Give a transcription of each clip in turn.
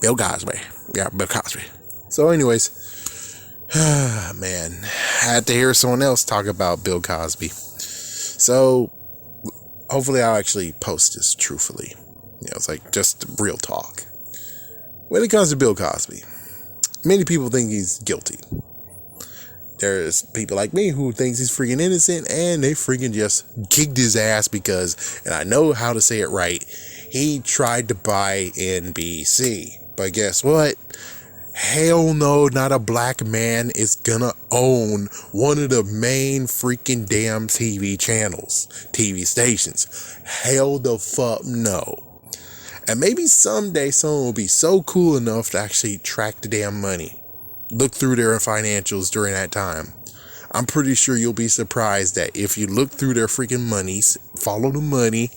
Bill Cosby. Yeah, Bill Cosby. So, anyways, man, I had to hear someone else talk about Bill Cosby. So, hopefully, I'll actually post this truthfully. It's like just real talk. When it comes to Bill Cosby, many people think he's guilty. There's people like me who thinks he's freaking innocent, and they freaking just kicked his ass because, and I know how to say it right, he tried to buy NBC. But guess what? Hell no, not a black man is gonna own one of the main freaking damn TV channels, TV stations. Hell the fuck no. And maybe someday someone will be so cool enough to actually track the damn money. Look through their financials during that time. I'm pretty sure you'll be surprised that if you look through their freaking monies, follow the money,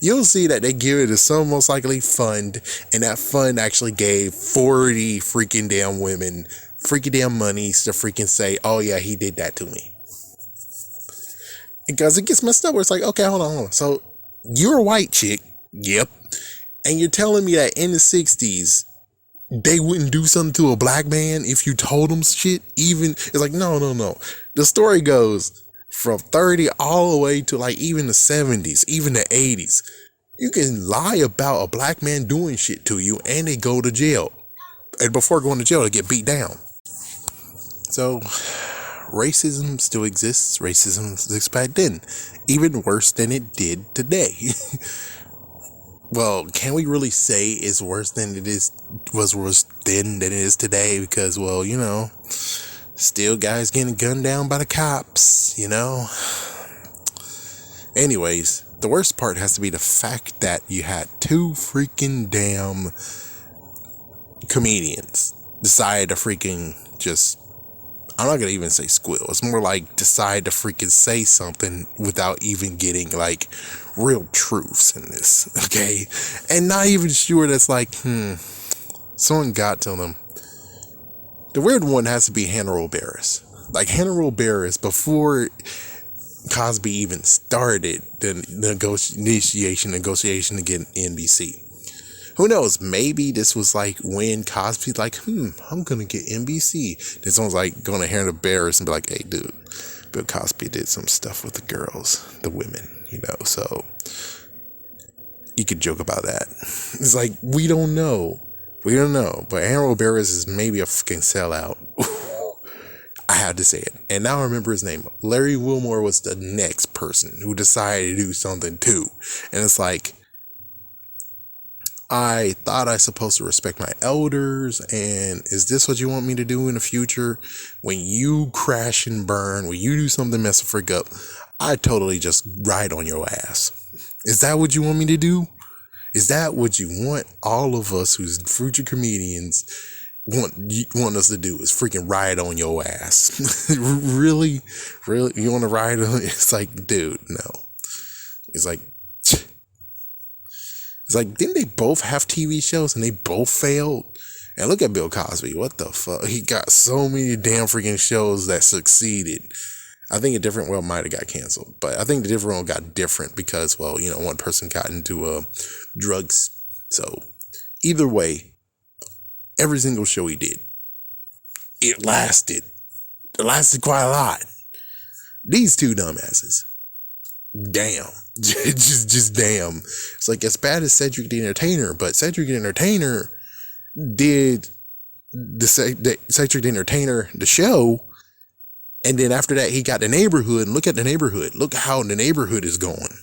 you'll see that they give it to some most likely fund, and that fund actually gave 40 freaking damn women freaking damn monies to freaking say, oh yeah, he did that to me. Because it gets messed up where it's like, okay, hold on. So you're a white chick, yep, and you're telling me that in the 60s, they wouldn't do something to a black man if you told them shit. Even it's like no. The story goes from 30 all the way to like even the 70s, even the 80s. You can lie about a black man doing shit to you and they go to jail. And before going to jail, they get beat down. So racism still exists. Racism exists back then, even worse than it did today. Well, can we really say it's worse than was worse then than it is today? Because, well, still guys getting gunned down by the cops, Anyways, the worst part has to be the fact that you had two freaking damn comedians decide to freaking just, I'm not going to even say squeal. It's more like decide to freaking say something without even getting like real truths in this, okay? And not even sure that's like, someone got to them. The weird one has to be Hannibal Buress. Like Hannibal Buress, before Cosby even started the negotiation to get NBC. Who knows? Maybe this was like when Cosby's like, I'm gonna get NBC. Then someone's like going to Hannibal Buress and be like, hey, dude, Bill Cosby did some stuff with the girls, the women, so you could joke about that. It's like, we don't know. But Hannibal Buress is maybe a fucking sellout. I had to say it. And now I remember his name. Larry Wilmore was the next person who decided to do something too. And it's like, I thought I was supposed to respect my elders, and is this what you want me to do in the future? When you crash and burn, when you do something mess a freak up, I totally just ride on your ass. Is that what you want me to do? Is that what you want all of us who's future comedians want us to do, is freaking ride on your ass? Really? You want to ride on? It's like, dude, no. It's like, didn't they both have TV shows and they both failed? And look at Bill Cosby. What the fuck? He got so many damn freaking shows that succeeded. I think a different one might have got canceled. But I think the different one got different because, well, one person got into drugs. So either way, every single show he did, it lasted. It lasted quite a lot. These two dumbasses. Damn. just damn. It's like as bad as Cedric the Entertainer, but Cedric the Entertainer did Cedric the Entertainer, the show, and then after that he got The Neighborhood, and look at The Neighborhood. Look how The Neighborhood is going.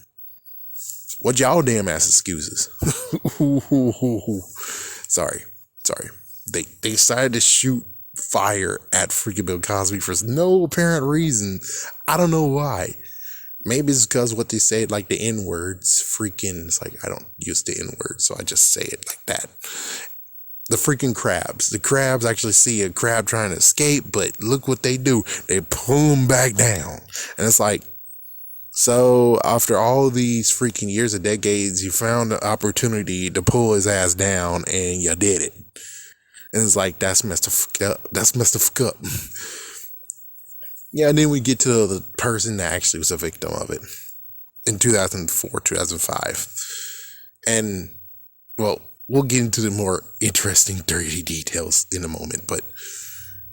What y'all damn ass excuses? Sorry. They decided to shoot fire at freaking Bill Cosby for no apparent reason. I don't know why. Maybe it's because what they say, like the N-words, freaking, it's like, I don't use the N-word, so I just say it like that. The freaking crabs. The crabs actually see a crab trying to escape, but look what they do. They pull him back down. And it's like, so after all these freaking years or decades, you found the opportunity to pull his ass down, and you did it. And it's like, that's messed up. Yeah, and then we get to the person that actually was a victim of it in 2004, 2005. And, well, we'll get into the more interesting, dirty details in a moment. But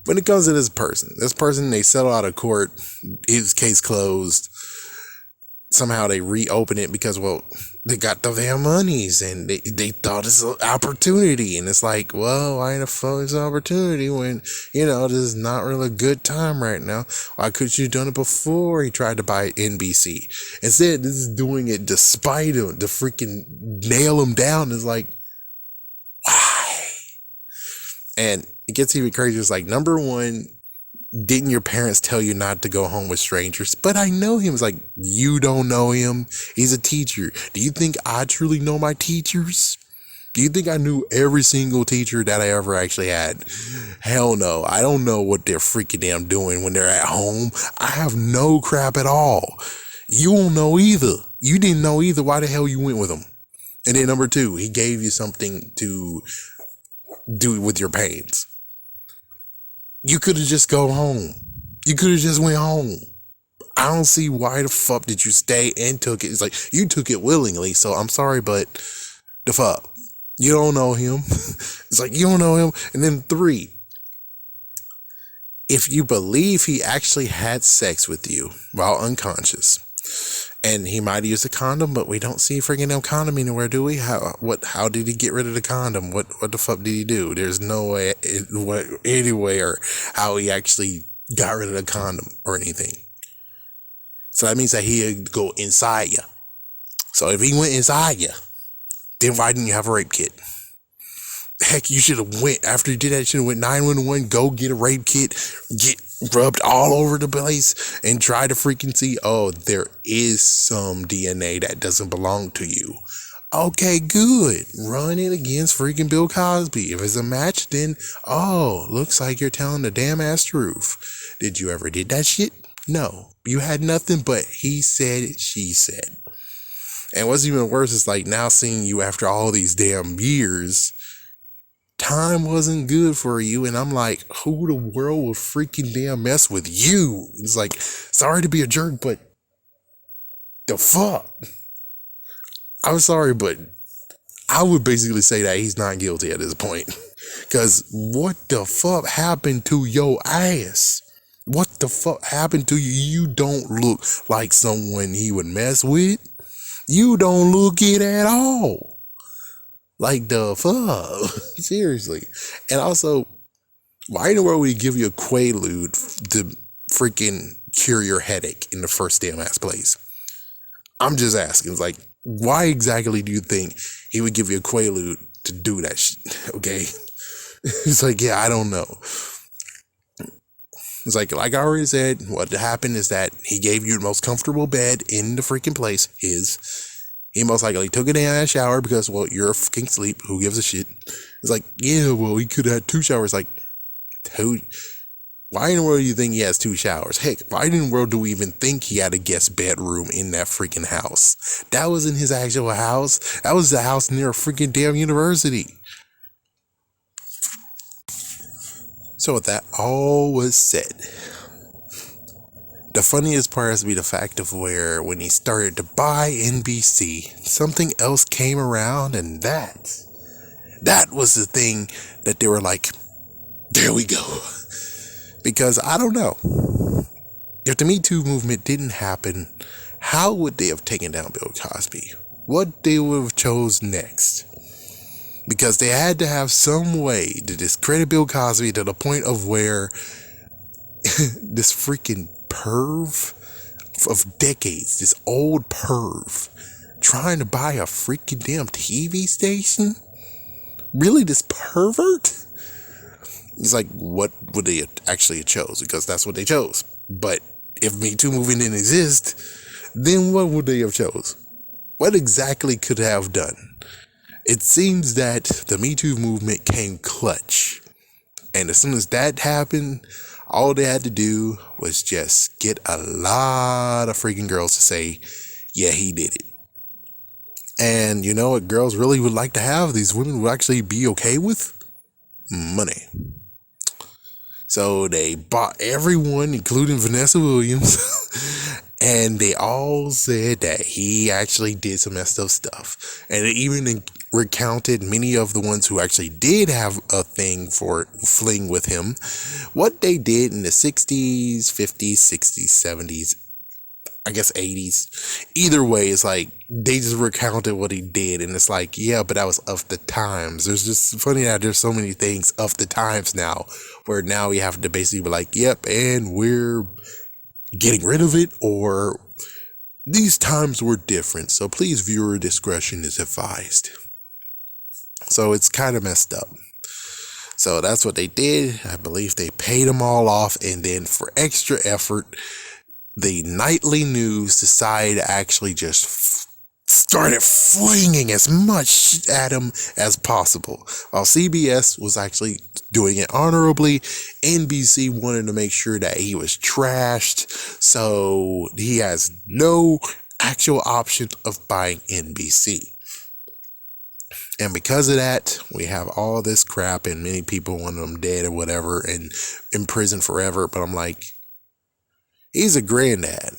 when it comes to this person, they settle out of court, his case closed. Somehow they reopen it because, well, they got the damn monies and they thought it's an opportunity. And it's like, well, why the fuck is an opportunity when, this is not really a good time right now? Why couldn't you have done it before he tried to buy NBC? Instead, this is doing it despite him to freaking nail him down. It's like, why? And it gets even crazier. It's like, number one, didn't your parents tell you not to go home with strangers? But I know him. It's like, you don't know him. He's a teacher. Do you think I truly know my teachers? Do you think I knew every single teacher that I ever actually had? Hell no. I don't know what they're freaking damn doing when they're at home. I have no crap at all. You won't know either. You didn't know either. Why the hell you went with him? And then number two, he gave you something to do with your pains. You could have just go home. You could have just went home. I don't see why the fuck did you stay and took it. It's like, you took it willingly, so I'm sorry, but the fuck? You don't know him. It's like, you don't know him. And then three, if you believe he actually had sex with you while unconscious, and he might have used a condom, but we don't see freaking no condom anywhere, do we? How did he get rid of the condom? What the fuck did he do? There's no way, anywhere how he actually got rid of the condom or anything. So that means that he'd go inside you. So if he went inside you, then why didn't you have a rape kit? Heck, you should have went, after you did that, you should have went 911, go get a rape kit, get rubbed all over the place, and try to freaking see, oh, there is some DNA that doesn't belong to you. Okay, good. Run it against freaking Bill Cosby. If it's a match, then, oh, looks like you're telling the damn ass truth. Did you ever did that shit? No. You had nothing but he said, she said. And what's even worse is like now seeing you after all these damn years, time wasn't good for you, and I'm like, who the world would freaking damn mess with you? It's like, sorry to be a jerk, but the fuck? I'm sorry, but I would basically say that he's not guilty at this point. Because what the fuck happened to your ass? What the fuck happened to you? You don't look like someone he would mess with. You don't look it at all. Like the fuck? Seriously. And also, why in the world would he give you a Quaalude to freaking cure your headache in the first damn ass place? I'm just asking. It's like, why exactly do you think he would give you a Quaalude to do that shit? Okay? It's like, yeah, I don't know. It's like I already said, what happened is that he gave you the most comfortable bed in the freaking place. He most likely took a damn shower because, well, you're a fucking sleep. Who gives a shit? It's like, yeah, well, he could have had 2 showers. Like, why in the world do you think he has 2 showers? Heck, why in the world do we even think he had a guest bedroom in that freaking house? That wasn't his actual house. That was the house near a freaking damn university. So with that all was said, the funniest part has to be the fact of where when he started to buy NBC, something else came around, and that was the thing that they were like, there we go. Because I don't know, if the Me Too movement didn't happen, how would they have taken down Bill Cosby? What they would have chose next? Because they had to have some way to discredit Bill Cosby to the point of where this freaking perv of decades, this old perv, trying to buy a freaking damn TV station? Really, this pervert? It's like, what would they actually have chose? Because that's what they chose. But if Me Too movement didn't exist, then what would they have chose? What exactly could they have done? It seems that the Me Too movement came clutch. And as soon as that happened, all they had to do was just get a lot of freaking girls to say, yeah, he did it. And you know what girls really would like to have, these women would actually be okay with? Money. So they bought everyone, including Vanessa Williams, and they all said that he actually did some messed up stuff. And it even recounted many of the ones who actually did have a thing for fling with him, what they did in the 60s, 50s, 60s, 70s, I guess 80s. Either way, it's like they just recounted what he did, and it's like, yeah, but that was of the times. There's just funny that there's so many things of the times now, where now we have to basically be like, yep, and we're getting rid of it, or these times were different, so please viewer discretion is advised. So it's kind of messed up. So that's what they did. I believe they paid them all off, and then for extra effort, the nightly news decided to actually just started flinging as much at him as possible. While CBS was actually doing it honorably, NBC wanted to make sure that he was trashed, so he has no actual option of buying NBC. And because of that, we have all this crap, and many people want him dead or whatever and in prison forever. But I'm like, he's a granddad,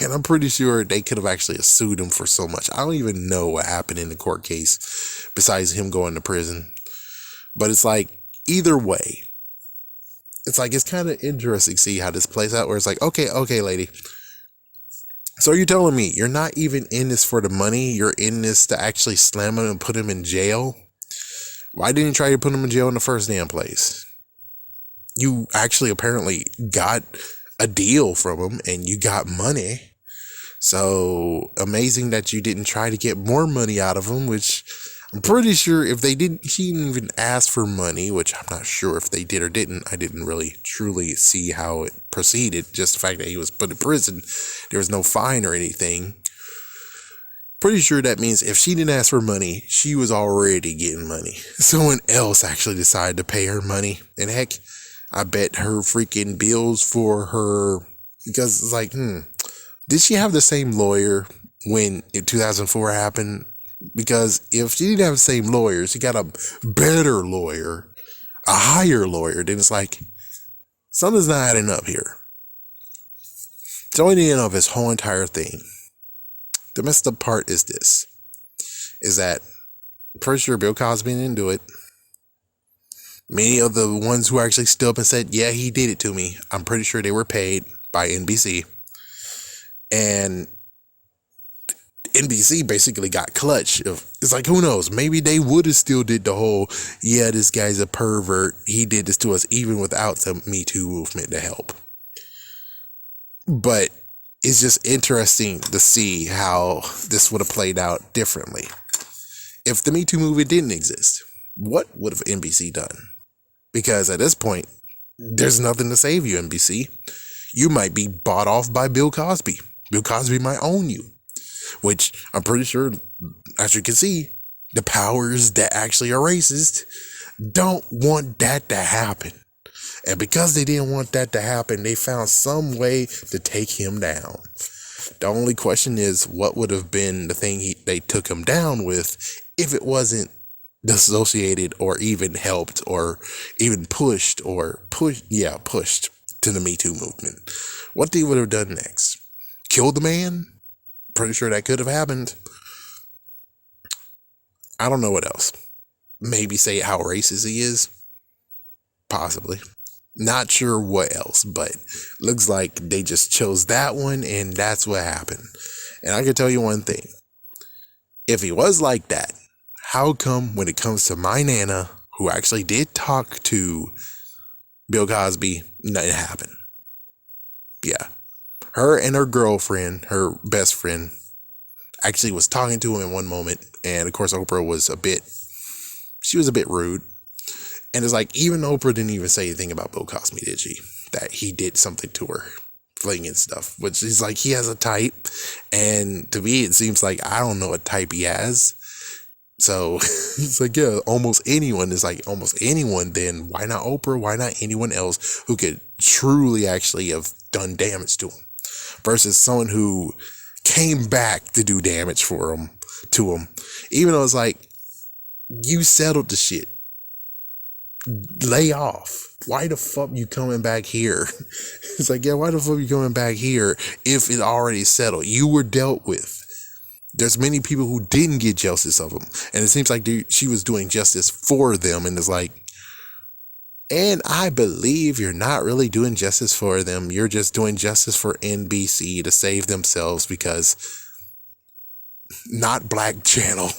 and I'm pretty sure they could have actually sued him for so much. I don't even know what happened in the court case besides him going to prison. But it's like, either way, it's like, it's kind of interesting to see how this plays out, where it's like, okay, lady. So you're telling me you're not even in this for the money? You're in this to actually slam him and put him in jail? Why didn't you try to put him in jail in the first damn place? You actually apparently got a deal from him and you got money. So amazing that you didn't try to get more money out of him, which I'm pretty sure if he didn't even ask for money, which I'm not sure if they did or didn't. I didn't really truly see how it proceeded. Just the fact that he was put in prison, there was no fine or anything. Pretty sure that means if she didn't ask for money, she was already getting money. Someone else actually decided to pay her money. And heck, I bet her freaking bills for her, because it's like, did she have the same lawyer when 2004 happened? Because if she didn't have the same lawyer, she got a better lawyer, a higher lawyer, then it's like, something's not adding up here. So at the end of this whole entire thing, the messed up part is this, is that I'm pretty sure Bill Cosby didn't do it. Many of the ones who actually stood up and said, yeah, he did it to me, I'm pretty sure they were paid by NBC. And NBC basically got clutch. It's like, who knows? Maybe they would have still did the whole, yeah, this guy's a pervert, he did this to us, even without the Me Too movement to help. But it's just interesting to see how this would have played out differently. If the Me Too movement didn't exist, what would have NBC done? Because at this point, there's nothing to save you, NBC. You might be bought off by Bill Cosby. Bill Cosby might own you. Which I'm pretty sure, as you can see, the powers that actually are racist don't want that to happen. And because they didn't want that to happen, they found some way to take him down. The only question is, what would have been the thing they took him down with if it wasn't dissociated or even helped or even pushed to the Me Too movement? What they would have done next? Kill the man? Pretty sure that could have happened. I don't know what else. Maybe say how racist he is. Possibly. Not sure what else, but looks like they just chose that one and that's what happened. And I can tell you one thing. If he was like that, how come when it comes to my Nana, who actually did talk to Bill Cosby, nothing happened? Yeah. Her and her girlfriend, her best friend, actually was talking to him in one moment. And of course, Oprah was a bit rude. And it's like, even Oprah didn't even say anything about Bill Cosby, did she? That he did something to her, flinging stuff. Which is like, he has a type. And to me, it seems like I don't know what type he has. So it's like, yeah, almost anyone is like, almost anyone, then why not Oprah? Why not anyone else who could truly actually have done damage to him? Versus someone who came back to do damage to him. Even though it's like, you settled the shit. Lay off. Why the fuck you coming back here? It's like, yeah, why the fuck you coming back here if it already settled? You were dealt with. There's many people who didn't get justice of them. And it seems like she was doing justice for them. And it's like, and I believe you're not really doing justice for them. You're just doing justice for NBC to save themselves, because not Black channel.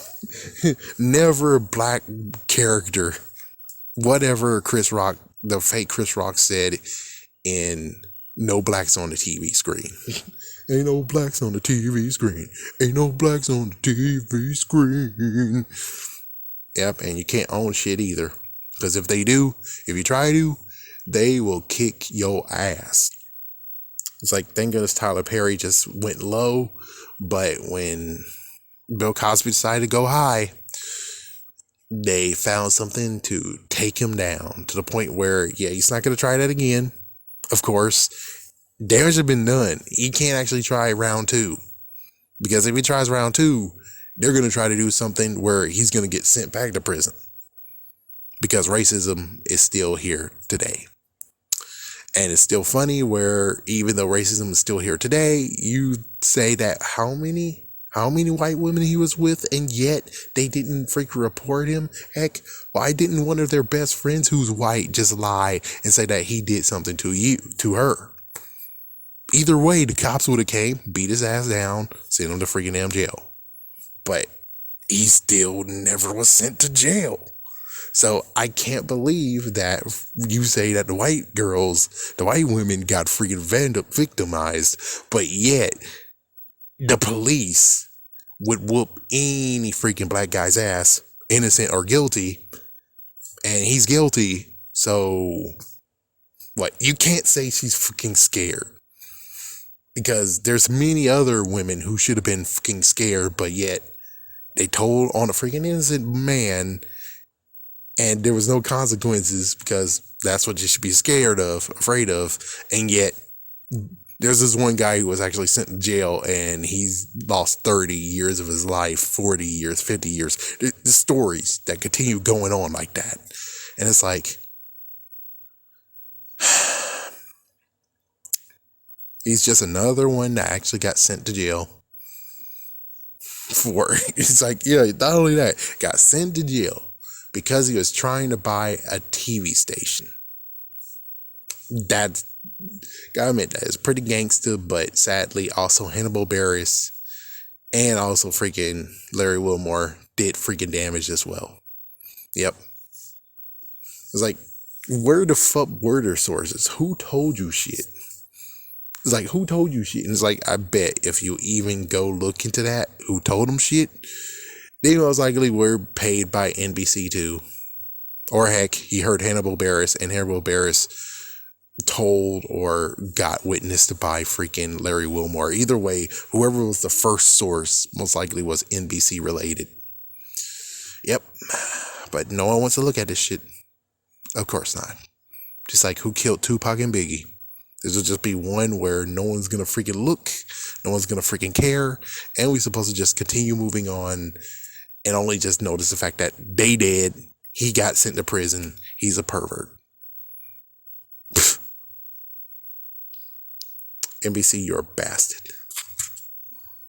Never black character. Whatever Chris Rock, the fake Chris Rock said in No Blacks on the TV Screen. Ain't no blacks on the TV screen. Ain't no blacks on the TV screen. Yep, and you can't own shit either. Because if they do, if you try to, they will kick your ass. It's like, thank goodness Tyler Perry just went low. But when Bill Cosby decided to go high, they found something to take him down to the point where, yeah, he's not going to try that again. Of course, damage has been done. He can't actually try round 2. Because if he tries round 2, they're going to try to do something where he's going to get sent back to prison. Because racism is still here today. And it's still funny where even though racism is still here today, you say that how many white women he was with, and yet they didn't freaking report him. Heck, why didn't one of their best friends who's white just lie and say that he did something to her? Either way, the cops would have came, beat his ass down, sent him to freaking damn jail. But he still never was sent to jail. So I can't believe that you say that the white women got freaking victimized, but yet the police would whoop any freaking black guy's ass, innocent or guilty, and he's guilty. So what? You can't say she's fucking scared, because there's many other women who should have been fucking scared, but yet they told on a freaking innocent man, and there was no consequences, because that's what you should be afraid of. And yet there's this one guy who was actually sent to jail, and he's lost 30 years of his life, 40 years, 50 years. The stories that continue going on like that. And it's like, he's just another one that actually got sent to jail for, it's like, yeah, not only that, got sent to jail because he was trying to buy a TV station. That's, gotta admit, that is pretty gangster, but sadly also Hannibal Buress and also freaking Larry Wilmore did freaking damage as well. Yep. It's like, where the fuck were their sources? Who told you shit? It's like, who told you shit? And it's like, I bet if you even go look into that, who told them shit, they most likely were paid by NBC too. Or heck, he heard Hannibal Buress, and Hannibal Buress told or got witnessed by freaking Larry Wilmore. Either way, whoever was the first source most likely was NBC related. Yep. But no one wants to look at this shit. Of course not. Just like who killed Tupac and Biggie. This will just be one where no one's going to freaking look. No one's going to freaking care. And we're supposed to just continue moving on and only just notice the fact that they did. He got sent to prison. He's a pervert. NBC, you're a bastard.